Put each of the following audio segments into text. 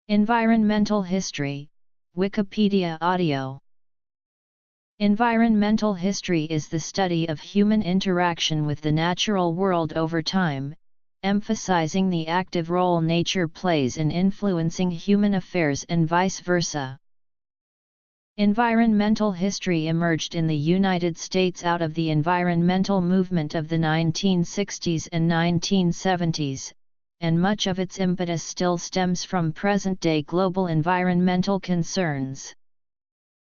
Environmental history, Wikipedia audio. Environmental history is the study of human interaction with the natural world over time, emphasizing the active role nature plays in influencing human affairs and vice versa. Environmental history emerged in the United States out of the environmental movement of the 1960s and 1970s, and much of its impetus still stems from present-day global environmental concerns.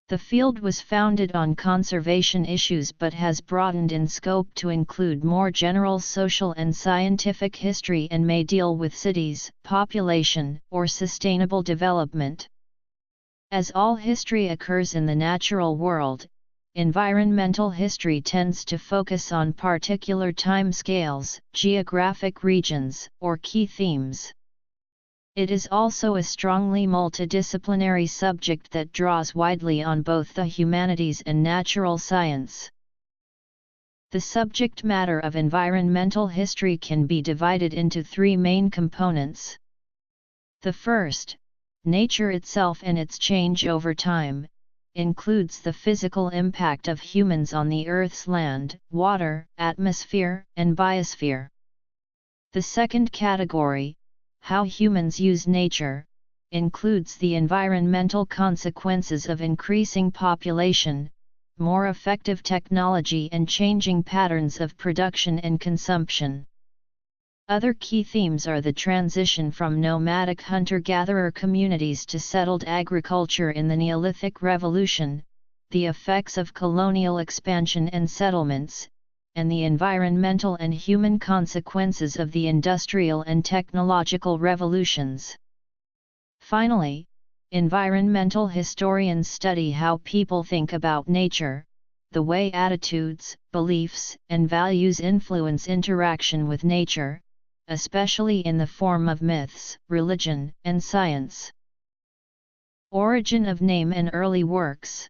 The field was founded on conservation issues but has broadened in scope to include more general social and scientific history and may deal with cities, population, or sustainable development. As all history occurs in the natural world, environmental history tends to focus on particular timescales, geographic regions, or key themes. It is also a strongly multidisciplinary subject that draws widely on both the humanities and natural science. The subject matter of environmental history can be divided into three main components. The first, nature itself and its change over time, includes the physical impact of humans on the Earth's land, water, atmosphere, and biosphere. The second category, how humans use nature, includes the environmental consequences of increasing population, more effective technology and changing patterns of production and consumption. Other key themes are the transition from nomadic hunter-gatherer communities to settled agriculture in the Neolithic Revolution, the effects of colonial expansion and settlements, and the environmental and human consequences of the industrial and technological revolutions. Finally, environmental historians study how people think about nature, the way attitudes, beliefs, and values influence interaction with nature, especially in the form of myths, religion, and science. Origin of name and early works.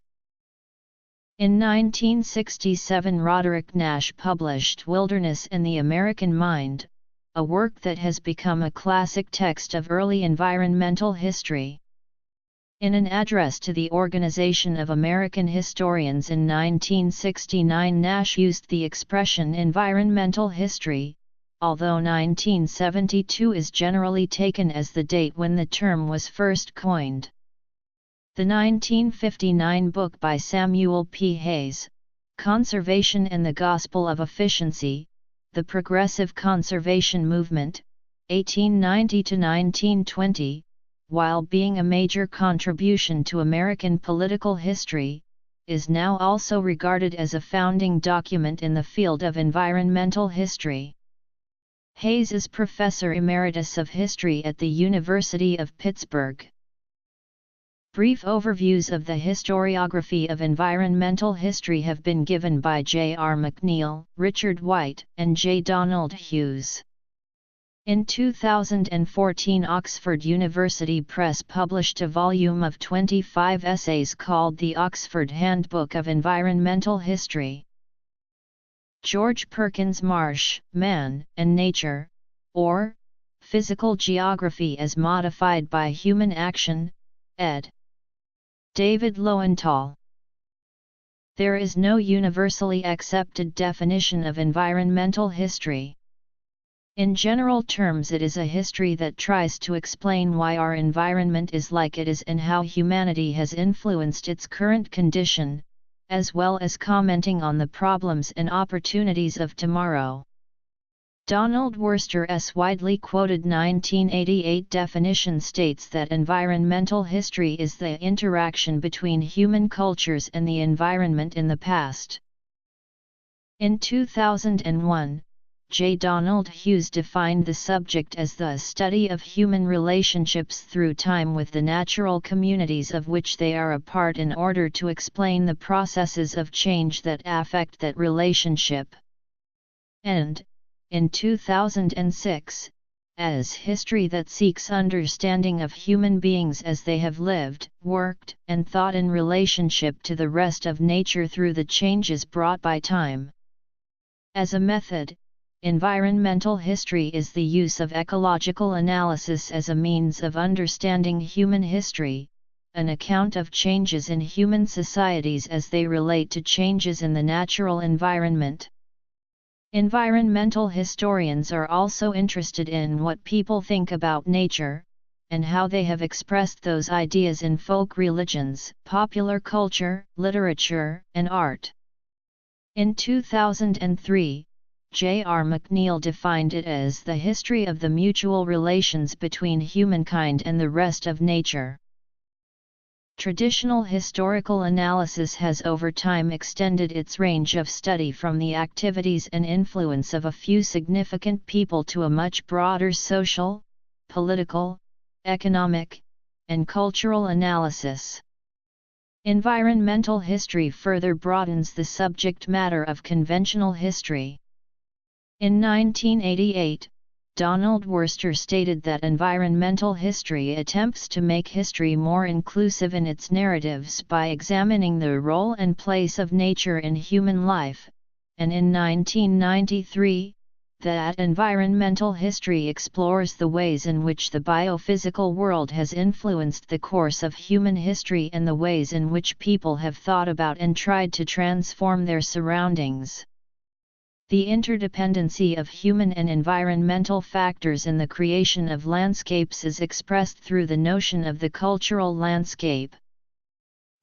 In 1967, Roderick Nash published Wilderness and the American Mind, a work that has become a classic text of early environmental history. In an address to the Organization of American Historians in 1969, Nash used the expression environmental history, although 1972 is generally taken as the date when the term was first coined. The 1959 book by Samuel P. Hayes, Conservation and the Gospel of Efficiency, The Progressive Conservation Movement, 1890–1920, while being a major contribution to American political history, is now also regarded as a founding document in the field of environmental history. Hayes is Professor Emeritus of History at the University of Pittsburgh. Brief overviews of the historiography of environmental history have been given by J. R. McNeill, Richard White, and J. Donald Hughes. In 2014, Oxford University Press published a volume of 25 essays called the Oxford Handbook of Environmental History. George Perkins Marsh, Man and Nature, or Physical Geography as Modified by Human Action, ed. David Lowenthal. There is no universally accepted definition of environmental history. In general terms, it is a history that tries to explain why our environment is like it is and how humanity has influenced its current condition, as well as commenting on the problems and opportunities of tomorrow. Donald Worster's widely quoted 1988 definition states that environmental history is the interaction between human cultures and the environment in the past. In 2001, J. Donald Hughes defined the subject as the study of human relationships through time with the natural communities of which they are a part in order to explain the processes of change that affect that relationship. And, in 2006, as history that seeks understanding of human beings as they have lived, worked, and thought in relationship to the rest of nature through the changes brought by time. As a method, environmental history is the use of ecological analysis as a means of understanding human history, an account of changes in human societies as they relate to changes in the natural environment. Environmental historians are also interested in what people think about nature, and how they have expressed those ideas in folk religions, popular culture, literature, and art. In 2003, J.R. McNeill defined it as the history of the mutual relations between humankind and the rest of nature. Traditional historical analysis has over time extended its range of study from the activities and influence of a few significant people to a much broader social, political, economic, and cultural analysis. Environmental history further broadens the subject matter of conventional history. In 1988, Donald Worster stated that environmental history attempts to make history more inclusive in its narratives by examining the role and place of nature in human life, and in 1993, that environmental history explores the ways in which the biophysical world has influenced the course of human history and the ways in which people have thought about and tried to transform their surroundings. The interdependency of human and environmental factors in the creation of landscapes is expressed through the notion of the cultural landscape.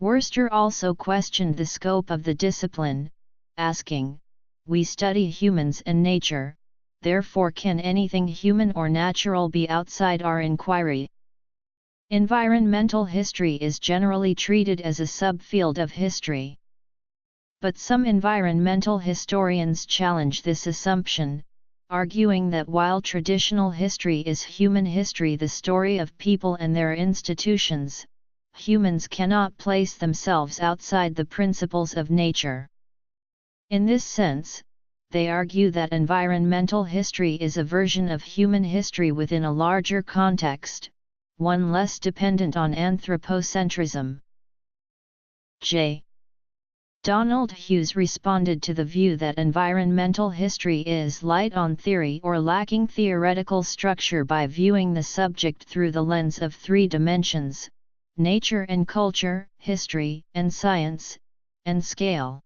Worster also questioned the scope of the discipline, asking, "We study humans and nature, therefore can anything human or natural be outside our inquiry?" Environmental history is generally treated as a subfield of history. But some environmental historians challenge this assumption, arguing that while traditional history is human history, the story of people and their institutions, humans cannot place themselves outside the principles of nature. In this sense, they argue that environmental history is a version of human history within a larger context, one less dependent on anthropocentrism. J. Donald Hughes responded to the view that environmental history is light on theory or lacking theoretical structure by viewing the subject through the lens of three dimensions: nature and culture, history and science, and scale.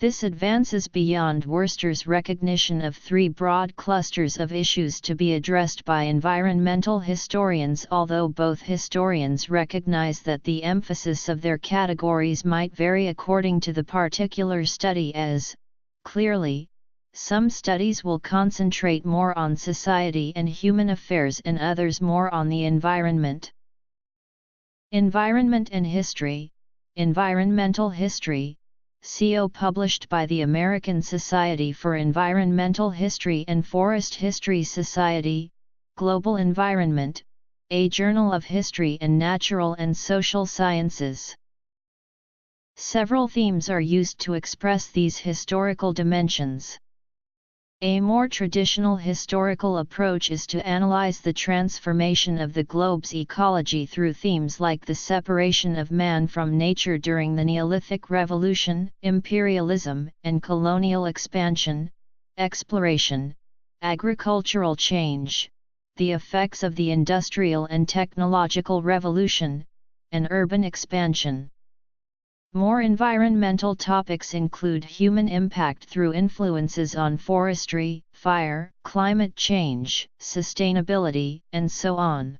This advances beyond Worster's recognition of three broad clusters of issues to be addressed by environmental historians, although both historians recognize that the emphasis of their categories might vary according to the particular study, as, clearly, some studies will concentrate more on society and human affairs and others more on the environment. Environment and History, Environmental History, CO published by the American Society for Environmental History and Forest History Society, Global Environment, a journal of history and natural and social sciences. Several themes are used to express these historical dimensions. A more traditional historical approach is to analyze the transformation of the globe's ecology through themes like the separation of man from nature during the Neolithic Revolution, imperialism and colonial expansion, exploration, agricultural change, the effects of the industrial and technological revolution, and urban expansion. More environmental topics include human impact through influences on forestry, fire, climate change, sustainability, and so on.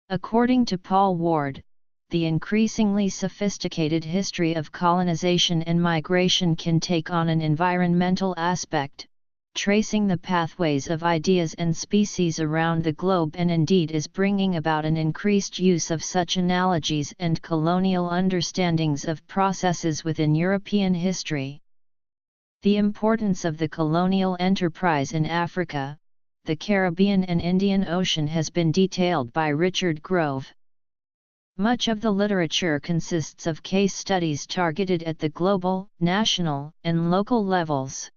According to Paul Ward, the increasingly sophisticated history of colonization and migration can take on an environmental aspect, tracing the pathways of ideas and species around the globe, and indeed is bringing about an increased use of such analogies and colonial understandings of processes within European history. The importance of the colonial enterprise in Africa, the Caribbean and Indian Ocean has been detailed by Richard Grove. Much of the literature consists of case studies targeted at the global, national, and local levels.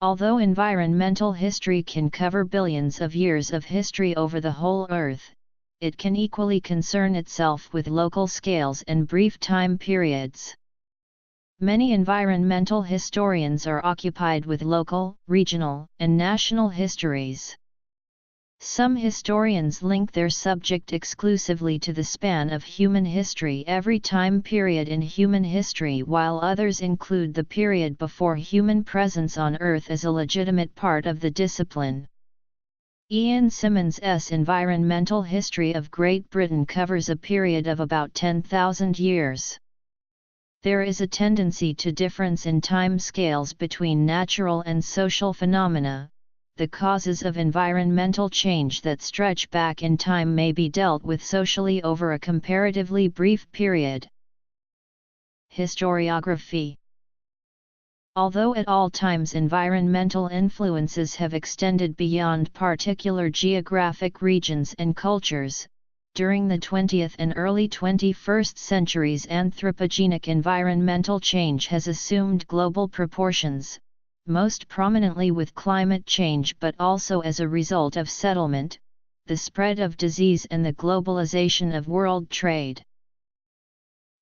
Although environmental history can cover billions of years of history over the whole Earth, it can equally concern itself with local scales and brief time periods. Many environmental historians are occupied with local, regional, and national histories. Some historians link their subject exclusively to the span of human history, every time period in human history, while others include the period before human presence on Earth as a legitimate part of the discipline. Ian Simmons' Environmental History of Great Britain covers a period of about 10,000 years. There is a tendency to difference in time scales between natural and social phenomena. The causes of environmental change that stretch back in time may be dealt with socially over a comparatively brief period. Historiography. Although at all times environmental influences have extended beyond particular geographic regions and cultures, during the 20th and early 21st centuries anthropogenic environmental change has assumed global proportions, most prominently with climate change, but also as a result of settlement, the spread of disease and the globalization of world trade.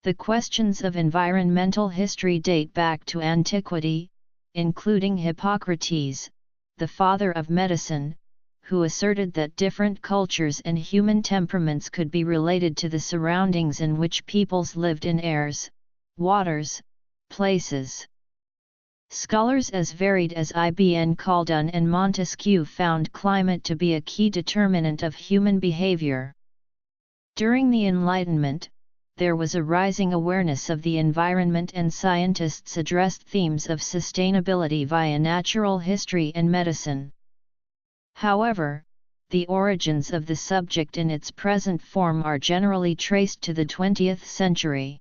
The questions of environmental history date back to antiquity, including Hippocrates, the father of medicine, who asserted that different cultures and human temperaments could be related to the surroundings in which peoples lived in airs, waters, places. Scholars as varied as Ibn Khaldun and Montesquieu found climate to be a key determinant of human behavior. During the Enlightenment, there was a rising awareness of the environment, and scientists addressed themes of sustainability via natural history and medicine. However, the origins of the subject in its present form are generally traced to the 20th century.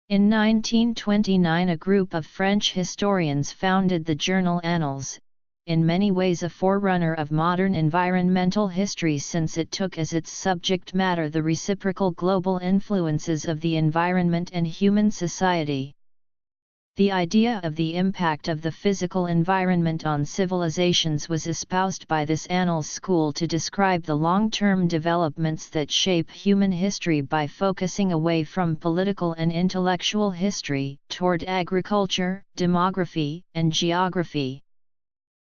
In 1929, a group of French historians founded the journal Annales, in many ways a forerunner of modern environmental history, since it took as its subject matter the reciprocal global influences of the environment and human society. The idea of the impact of the physical environment on civilizations was espoused by this Annals school to describe the long-term developments that shape human history by focusing away from political and intellectual history toward agriculture, demography, and geography.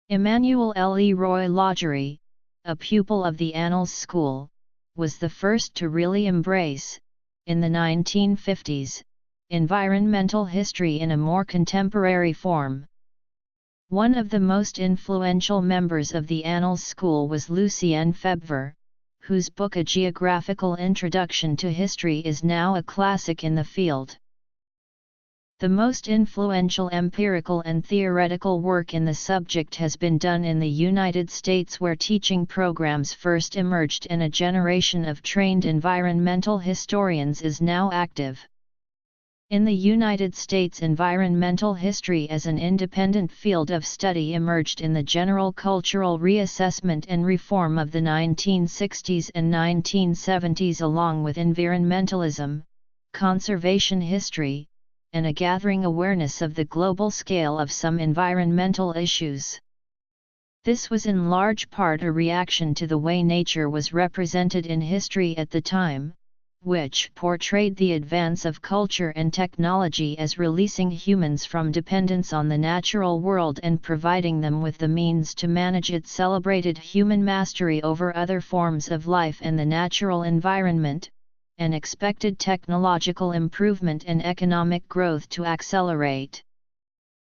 Emmanuel Leroy Lagery, a pupil of the Annals school, was the first to really embrace, in the 1950s, environmental history in a more contemporary form. One of the most influential members of the Annals School was Lucien Febvre, whose book A Geographical Introduction to History is now a classic in the field. The most influential empirical and theoretical work in the subject has been done in the United States, where teaching programs first emerged and a generation of trained environmental historians is now active. In the United States, environmental history as an independent field of study emerged in the general cultural reassessment and reform of the 1960s and 1970s, along with environmentalism, conservation history, and a gathering awareness of the global scale of some environmental issues. This was in large part a reaction to the way nature was represented in history at the time, which portrayed the advance of culture and technology as releasing humans from dependence on the natural world and providing them with the means to manage it. Celebrated human mastery over other forms of life and the natural environment, and expected technological improvement and economic growth to accelerate.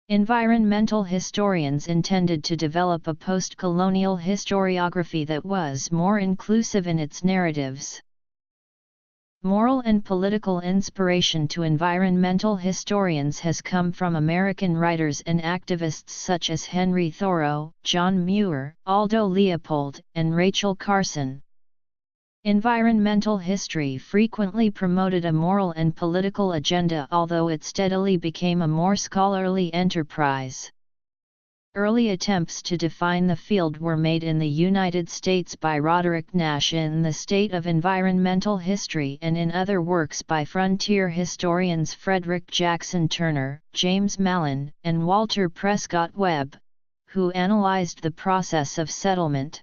Environmental historians intended to develop a post-colonial historiography that was more inclusive in its narratives. Moral and political inspiration to environmental historians has come from American writers and activists such as Henry Thoreau, John Muir, Aldo Leopold, and Rachel Carson. Environmental history frequently promoted a moral and political agenda, although it steadily became a more scholarly enterprise. Early attempts to define the field were made in the United States by Roderick Nash in The State of Environmental History and in other works by frontier historians Frederick Jackson Turner, James Mallon, and Walter Prescott Webb, who analyzed the process of settlement.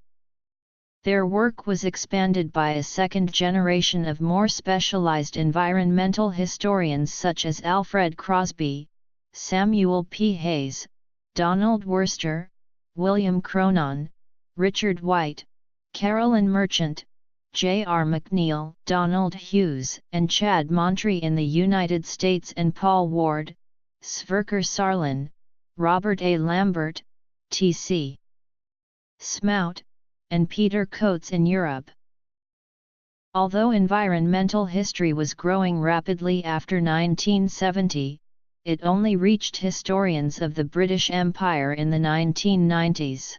Their work was expanded by a second generation of more specialized environmental historians such as Alfred Crosby, Samuel P. Hayes, Donald Worster, William Cronon, Richard White, Carolyn Merchant, J. R. McNeil, Donald Hughes, and Chad Montree in the United States, and Paul Ward, Sverker Sarlin, Robert A. Lambert, T.C. Smout, and Peter Coates in Europe. Although environmental history was growing rapidly after 1970, it only reached historians of the British Empire in the 1990s.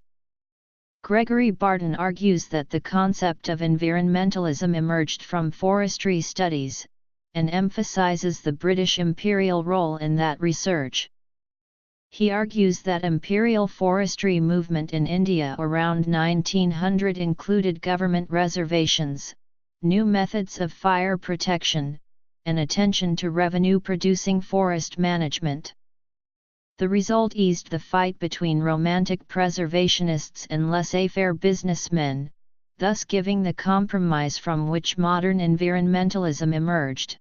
Gregory Barton argues that the concept of environmentalism emerged from forestry studies, and emphasizes the British imperial role in that research. He argues that imperial forestry movement in India around 1900 included government reservations, new methods of fire protection, and attention to revenue-producing forest management. The result eased the fight between romantic preservationists and laissez-faire businessmen, thus giving the compromise from which modern environmentalism emerged.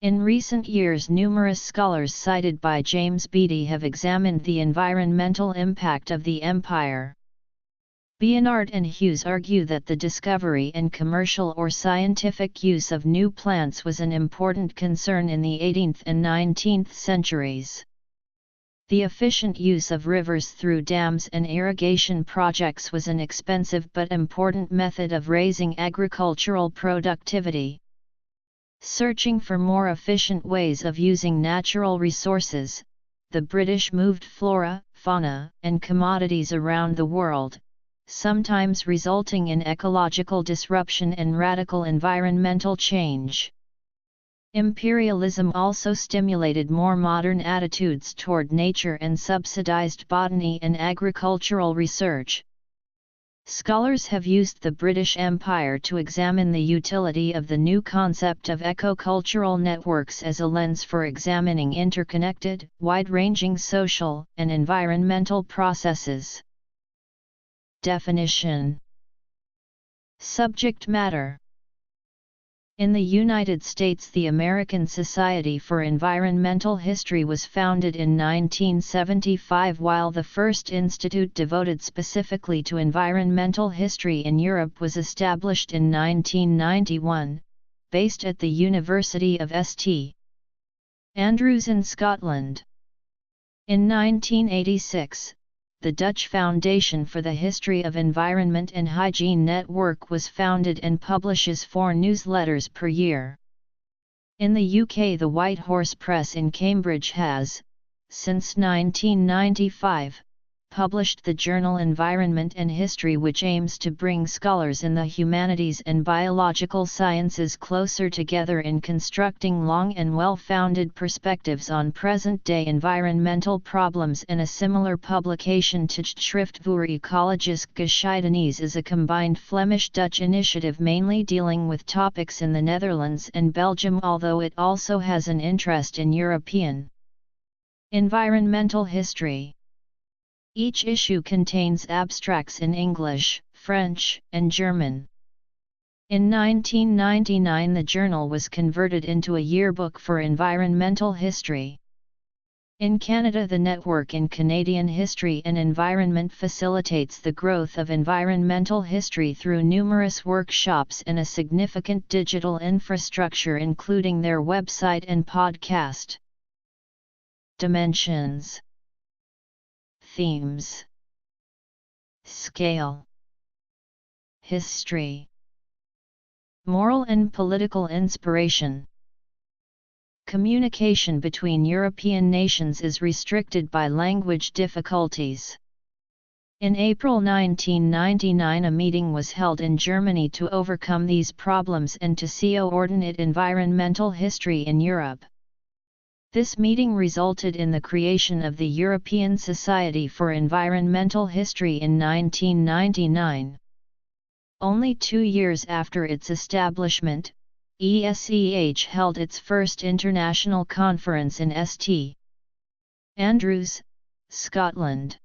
In recent years, numerous scholars cited by James Beattie have examined the environmental impact of the empire. Bionard and Hughes argue that the discovery and commercial or scientific use of new plants was an important concern in the 18th and 19th centuries. The efficient use of rivers through dams and irrigation projects was an expensive but important method of raising agricultural productivity. Searching for more efficient ways of using natural resources, the British moved flora, fauna, and commodities around the world, sometimes resulting in ecological disruption and radical environmental change. Imperialism also stimulated more modern attitudes toward nature and subsidized botany and agricultural research. Scholars have used the British Empire to examine the utility of the new concept of ecocultural networks as a lens for examining interconnected, wide-ranging social and environmental processes. Definition. Subject matter. In the United States, the American Society for Environmental History was founded in 1975, while the first institute devoted specifically to environmental history in Europe was established in 1991, based at the University of St. Andrews in Scotland. In 1986, the Dutch Foundation for the History of Environment and Hygiene Network was founded and publishes 4 newsletters per year. In the UK, the White Horse Press in Cambridge has, since 1995, published the journal Environment and History, which aims to bring scholars in the humanities and biological sciences closer together in constructing long and well-founded perspectives on present-day environmental problems. And a similar publication, Tijdschrift voor Ecologische Geschiedenis, is a combined Flemish-Dutch initiative mainly dealing with topics in the Netherlands and Belgium, although it also has an interest in European environmental history. Each issue contains abstracts in English, French, and German. In 1999, the journal was converted into a yearbook for environmental history. In Canada, the Network in Canadian History and Environment facilitates the growth of environmental history through numerous workshops and a significant digital infrastructure, including their website and podcast. Dimensions. Themes. Scale. History. Moral and political inspiration. Communication between European nations is restricted by language difficulties. In April 1999, a meeting was held in Germany to overcome these problems and to coordinate environmental history in Europe. This meeting resulted in the creation of the European Society for Environmental History in 1999. Only 2 years after its establishment, ESEH held its first international conference in St. Andrews, Scotland.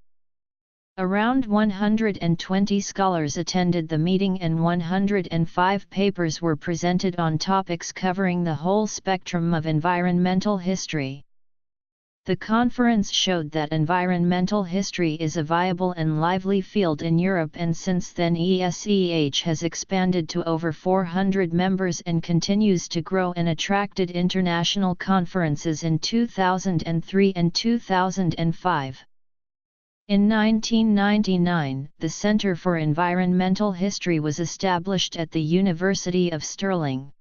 Around 120 scholars attended the meeting and 105 papers were presented on topics covering the whole spectrum of environmental history. The conference showed that environmental history is a viable and lively field in Europe, and since then ESEH has expanded to over 400 members and continues to grow and attracted international conferences in 2003 and 2005. In 1999, the Center for Environmental History was established at the University of Stirling.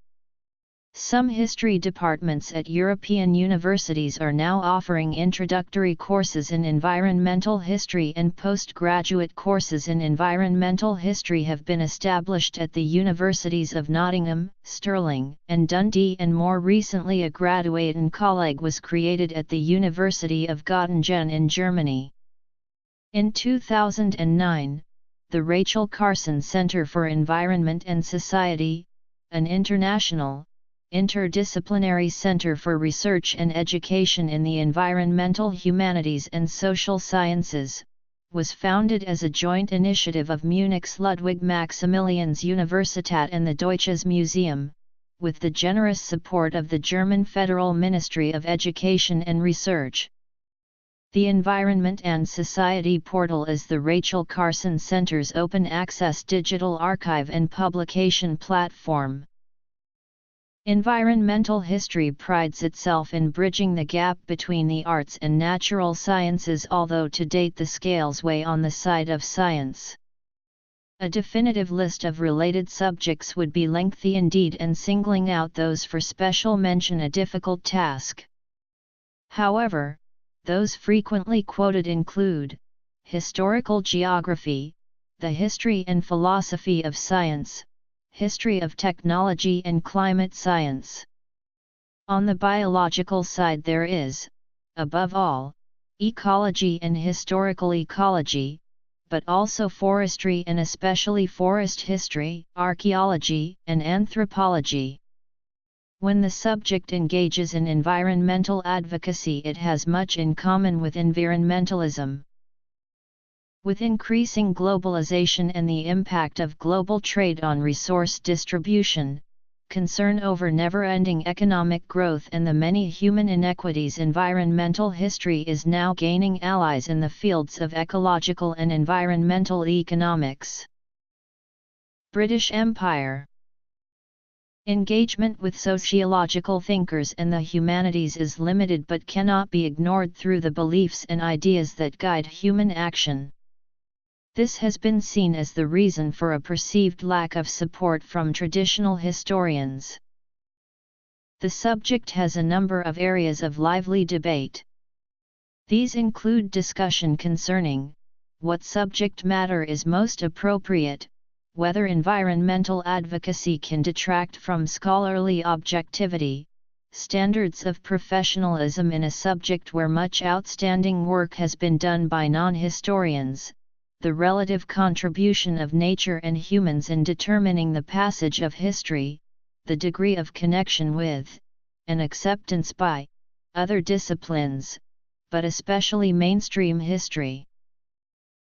Some history departments at European universities are now offering introductory courses in environmental history, and postgraduate courses in environmental history have been established at the universities of Nottingham, Stirling, and Dundee, and more recently a graduate college was created at the University of Göttingen in Germany. In 2009, the Rachel Carson Center for Environment and Society, an international, interdisciplinary center for research and education in the environmental humanities and social sciences, was founded as a joint initiative of Munich's Ludwig Maximilians Universität and the Deutsches Museum, with the generous support of the German Federal Ministry of Education and Research. The Environment and Society portal is the Rachel Carson Center's open-access digital archive and publication platform. Environmental history prides itself in bridging the gap between the arts and natural sciences, although to date the scales weigh on the side of science. A definitive list of related subjects would be lengthy indeed, and singling out those for special mention a difficult task. However, those frequently quoted include historical geography, the history and philosophy of science, history of technology and climate science. On the biological side there is, above all, ecology and historical ecology, but also forestry and especially forest history, archaeology, and anthropology. When the subject engages in environmental advocacy, it has much in common with environmentalism. With increasing globalization and the impact of global trade on resource distribution, concern over never-ending economic growth and the many human inequities, environmental history is now gaining allies in the fields of ecological and environmental economics. British Empire. Engagement with sociological thinkers and the humanities is limited but cannot be ignored through the beliefs and ideas that guide human action. This has been seen as the reason for a perceived lack of support from traditional historians. The subject has a number of areas of lively debate. These include discussion concerning what subject matter is most appropriate, whether environmental advocacy can detract from scholarly objectivity, standards of professionalism in a subject where much outstanding work has been done by non-historians, the relative contribution of nature and humans in determining the passage of history, the degree of connection with, and acceptance by, other disciplines, but especially mainstream history.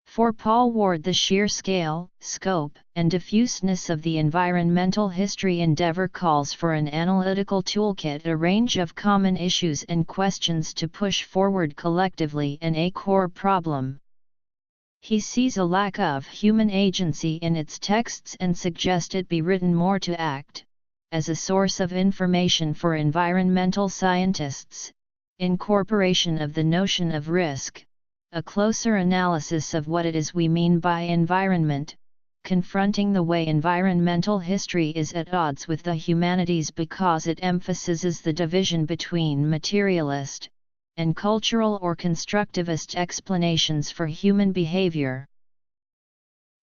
For Paul Ward, the sheer scale, scope, and diffuseness of the environmental history endeavor calls for an analytical toolkit, a range of common issues and questions to push forward collectively, and a core problem. He sees a lack of human agency in its texts and suggests it be written more to act as a source of information for environmental scientists, incorporation of the notion of risk, a closer analysis of what it is we mean by environment, confronting the way environmental history is at odds with the humanities because it emphasizes the division between materialist and cultural or constructivist explanations for human behavior.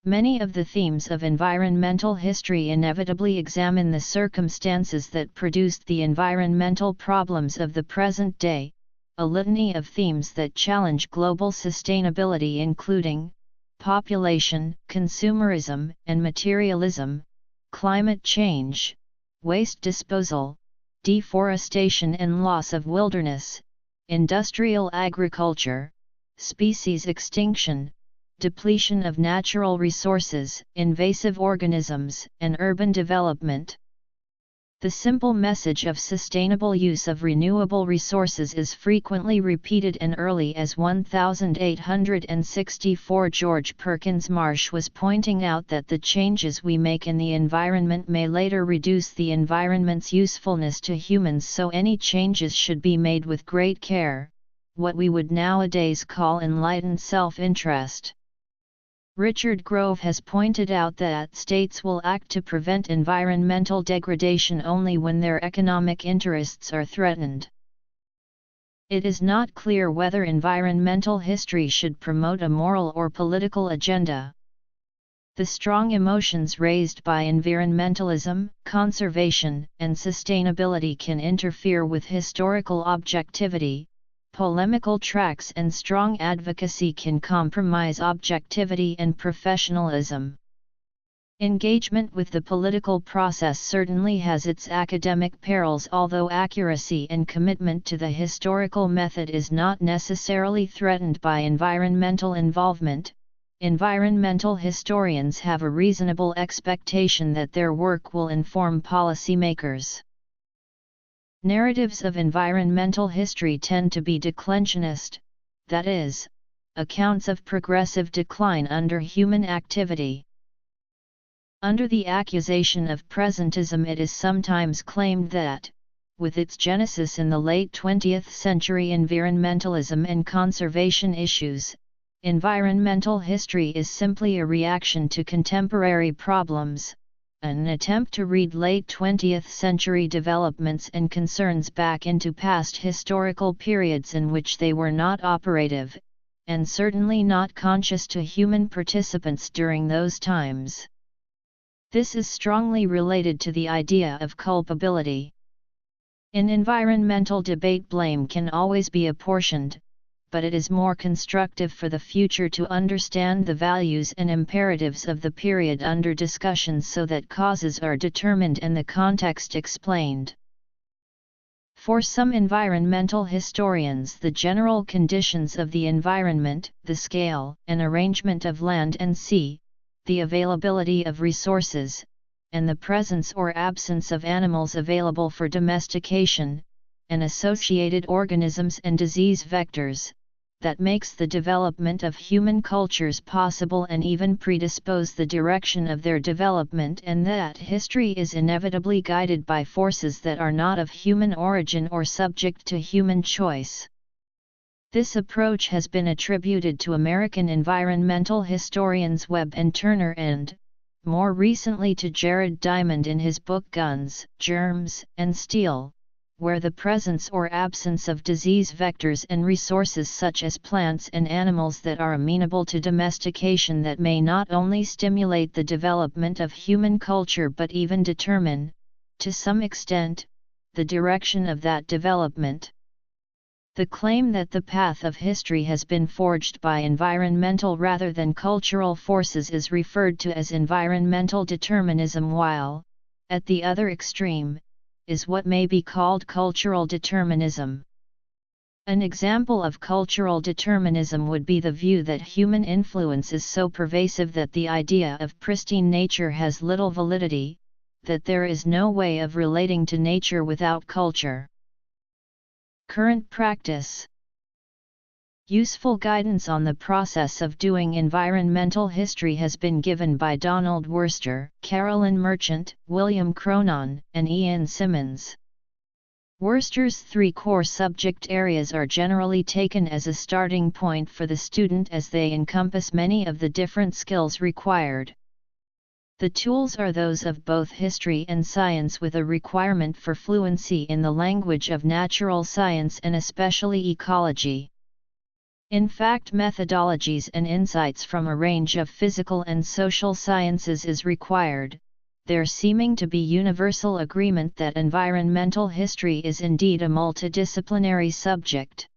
Many of the themes of environmental history inevitably examine the circumstances that produced the environmental problems of the present day, a litany of themes that challenge global sustainability including population, consumerism and materialism, climate change, waste disposal, deforestation and loss of wilderness, industrial agriculture, species extinction, depletion of natural resources, invasive organisms, and urban development. The simple message of sustainable use of renewable resources is frequently repeated and early as 1864 George Perkins Marsh was pointing out that the changes we make in the environment may later reduce the environment's usefulness to humans, so any changes should be made with great care, what we would nowadays call enlightened self-interest. Richard Grove has pointed out that states will act to prevent environmental degradation only when their economic interests are threatened. It is not clear whether environmental history should promote a moral or political agenda. The strong emotions raised by environmentalism, conservation, and sustainability can interfere with historical objectivity. Polemical tracks and strong advocacy can compromise objectivity and professionalism. Engagement with the political process certainly has its academic perils, although accuracy and commitment to the historical method is not necessarily threatened by environmental involvement. Environmental historians have a reasonable expectation that their work will inform policymakers. Narratives of environmental history tend to be declensionist, that is, accounts of progressive decline under human activity. Under the accusation of presentism, it is sometimes claimed that, with its genesis in the late 20th century environmentalism and conservation issues, environmental history is simply a reaction to contemporary problems, an attempt to read late 20th century developments and concerns back into past historical periods in which they were not operative, and certainly not conscious to human participants during those times. This is strongly related to the idea of culpability. In environmental debate, blame can always be apportioned, but it is more constructive for the future to understand the values and imperatives of the period under discussion so that causes are determined and the context explained. For some environmental historians, the general conditions of the environment, the scale and arrangement of land and sea, the availability of resources, and the presence or absence of animals available for domestication, and associated organisms and disease vectors, that makes the development of human cultures possible and even predispose the direction of their development, and that history is inevitably guided by forces that are not of human origin or subject to human choice. This approach has been attributed to American environmental historians Webb and Turner and, more recently, to Jared Diamond in his book Guns, Germs, and Steel, where the presence or absence of disease vectors and resources such as plants and animals that are amenable to domestication that may not only stimulate the development of human culture but even determine, to some extent, the direction of that development. The claim that the path of history has been forged by environmental rather than cultural forces is referred to as environmental determinism, while, at the other extreme, is what may be called cultural determinism. An example of cultural determinism would be the view that human influence is so pervasive that the idea of pristine nature has little validity, that there is no way of relating to nature without culture. Current practice. Useful guidance on the process of doing environmental history has been given by Donald Worster, Carolyn Merchant, William Cronon, and Ian Simmons. Worster's three core subject areas are generally taken as a starting point for the student as they encompass many of the different skills required. The tools are those of both history and science, with a requirement for fluency in the language of natural science and especially ecology. In fact, methodologies and insights from a range of physical and social sciences is required, there seeming to be universal agreement that environmental history is indeed a multidisciplinary subject.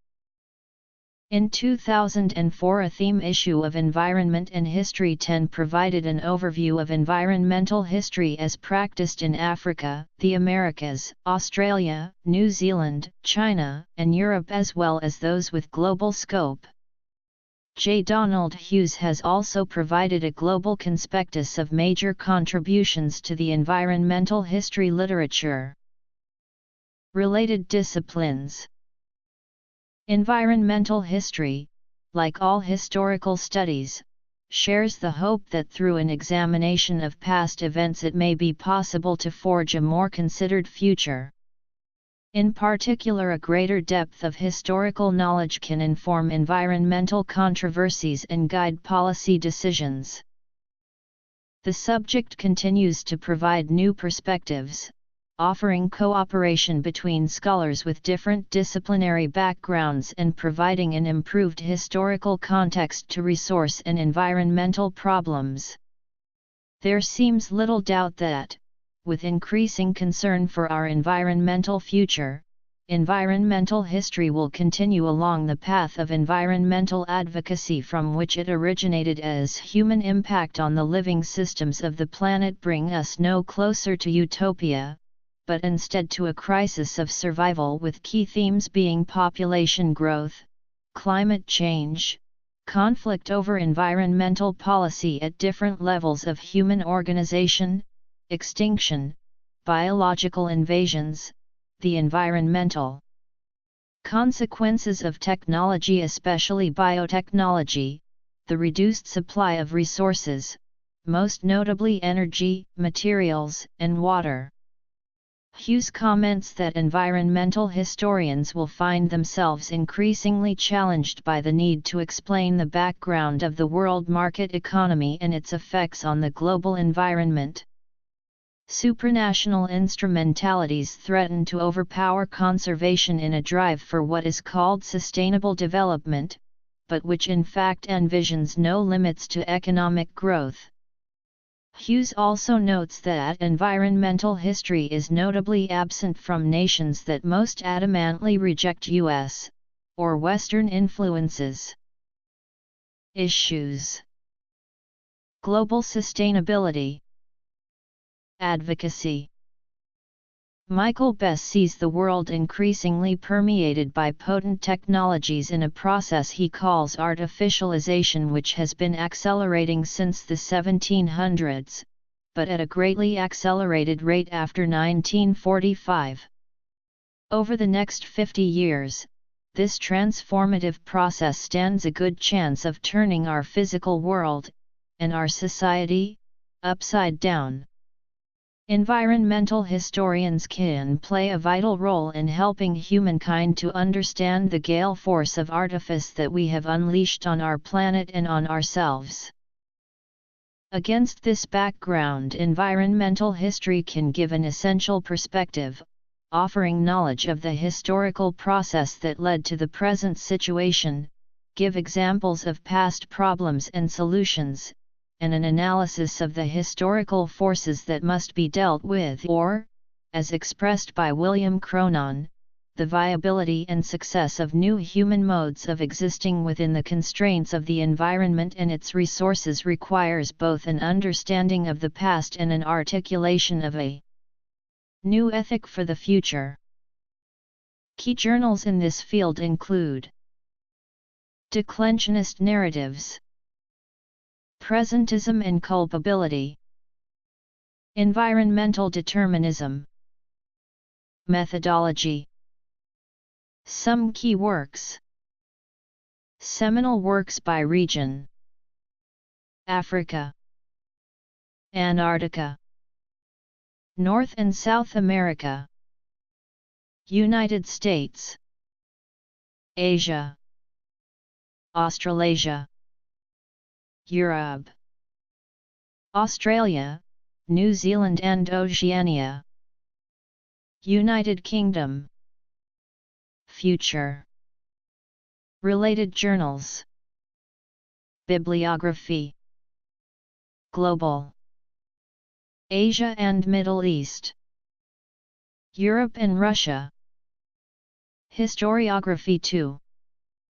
In 2004, a theme issue of Environment and History 10 provided an overview of environmental history as practiced in Africa, the Americas, Australia, New Zealand, China, and Europe, as well as those with global scope. J. Donald Hughes has also provided a global conspectus of major contributions to the environmental history literature. Related disciplines. Environmental history, like all historical studies, shares the hope that through an examination of past events it may be possible to forge a more considered future. In particular, a greater depth of historical knowledge can inform environmental controversies and guide policy decisions. The subject continues to provide new perspectives, offering cooperation between scholars with different disciplinary backgrounds and providing an improved historical context to resource and environmental problems. There seems little doubt that, with increasing concern for our environmental future, environmental history will continue along the path of environmental advocacy from which it originated, as human impact on the living systems of the planet bring us no closer to utopia, but instead to a crisis of survival, with key themes being population growth, climate change, conflict over environmental policy at different levels of human organization, extinction, biological invasions, the environmental consequences of technology, especially biotechnology, the reduced supply of resources, most notably energy, materials, and water. Hughes comments that environmental historians will find themselves increasingly challenged by the need to explain the background of the world market economy and its effects on the global environment. Supranational instrumentalities threaten to overpower conservation in a drive for what is called sustainable development, but which in fact envisions no limits to economic growth. Hughes also notes that environmental history is notably absent from nations that most adamantly reject U.S. or Western influences. Issues: global sustainability, advocacy. Michael Bess sees the world increasingly permeated by potent technologies in a process he calls artificialization, which has been accelerating since the 1700s, but at a greatly accelerated rate after 1945. Over the next 50 years, this transformative process stands a good chance of turning our physical world, and our society, upside down. Environmental historians can play a vital role in helping humankind to understand the gale force of artifice that we have unleashed on our planet and on ourselves. Against this background, environmental history can give an essential perspective, offering knowledge of the historical process that led to the present situation, give examples of past problems and solutions, and an analysis of the historical forces that must be dealt with, or, as expressed by William Cronon, the viability and success of new human modes of existing within the constraints of the environment and its resources requires both an understanding of the past and an articulation of a new ethic for the future. Key journals in this field include Declensionist Narratives, Presentism and Culpability, Environmental Determinism, Methodology. Some key works. Seminal works by region: Africa, Antarctica, North and South America, United States, Asia, Australasia, Europe, Australia, New Zealand and Oceania, United Kingdom. Future. Related journals. Bibliography. Global. Asia and Middle East, Europe and Russia. Historiography 2.